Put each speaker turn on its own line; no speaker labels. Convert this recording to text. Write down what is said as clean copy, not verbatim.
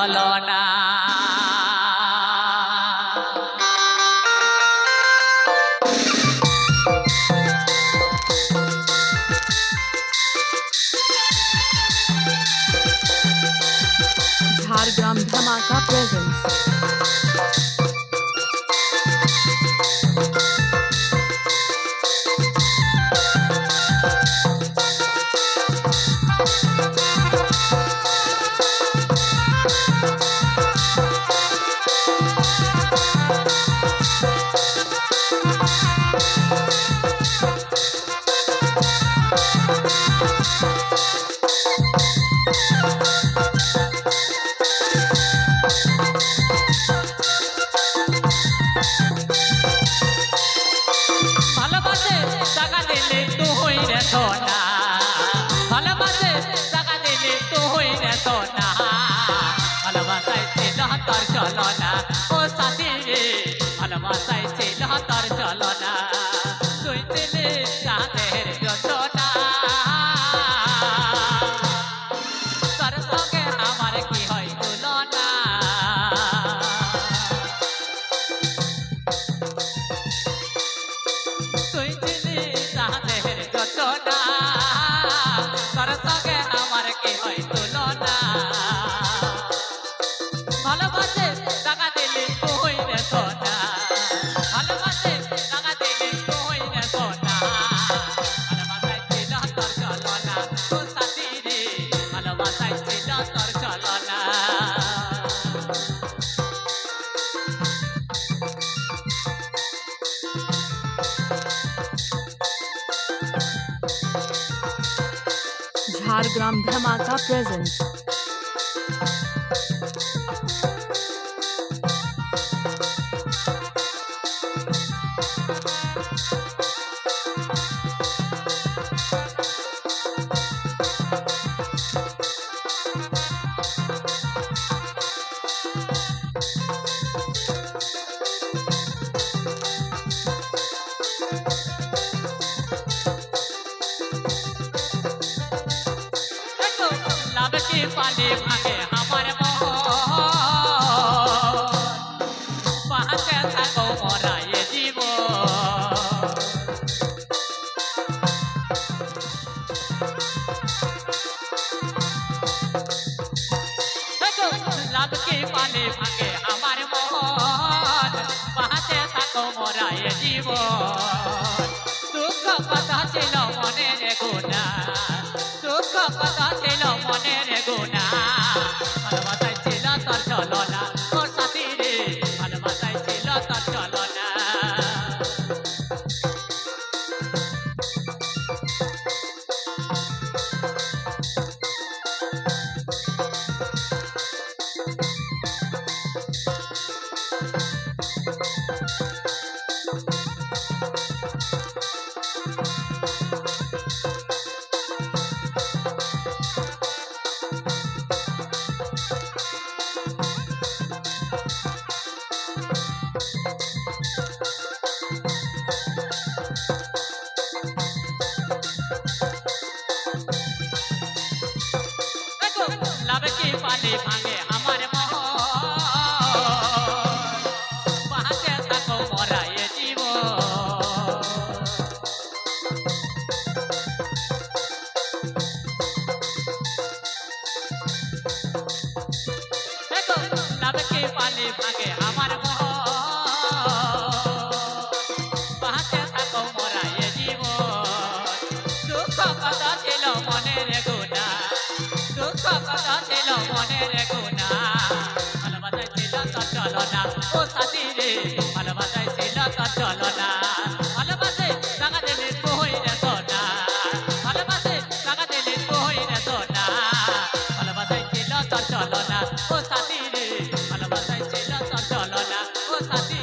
চলো না।
झारग्राम धमाका प्रेजेंस।
ভালোবাসে টাকা দিলে তো হই রে সোনা, ভালোবাসে টাকা দিলে তো হই রে সোনা, ভালোবাসায় ছিল তোর চলো না ও সাথী রে, ভালোবাসায় ছিল তোর চলো না, তুই ছিলে চাঁদের যোজনা, তোর সঙ্গে আমার কি হয় তুলনা। তুই ছিলি চাঁদের যোজনা, তোর সঙ্গে আমার কি হয় তুলনা। ভালোবাসে টাকা দিলি তুই রে সোনা, ভালোবাসে টাকা দিলি তুই রে সোনা, ভালোবাসায় ছিল তোর চলনা ও সাথী রে, ভালোবাসায় ছিল তোর চলনা।
झारग्राम धमाका प्रेजेंस।
লাভ কি পালে ভাঙে আমার মন, পাহাতে থাকো মরায় জীবন। লাভ কি পালে ভাঙে আমার মন, পাহাতে থাকো মরায় জীবন। দুঃখ কথা ছিল মনের গুণা, দুঃখ কথা ছিল মনের গুণা, ভালোবাসায় ছিল তোর চলো না তোর সাথী রে, ভালোবাসায় ছিল তোর চলো না। লাভ কি পালে ভাঙে আমার মন, পাহাতে থাকো মরায় জীবন। লাভ কি পালে ভাঙে আমার মন, পাহাতে থাকো মরায় জীবন। দুঃখ কথা ছিল মনের গুণা, দুঃখ কথা ছিল মনের গুণা, ভালোবাসায় ছিল তোর চলো না ও সাথী রে, ভালোবাসায় ছিল তোর চলো না। ভালোবাসে টাকা দিলে তুই রে সোনা, ভালোবাসে টাকা দিলে তুই রে সোনা, ভালোবাসায় ছিল তোর চলো না ও সাথী রে, ভালোবাসায় ছিল তোর চলো না ও সাথী।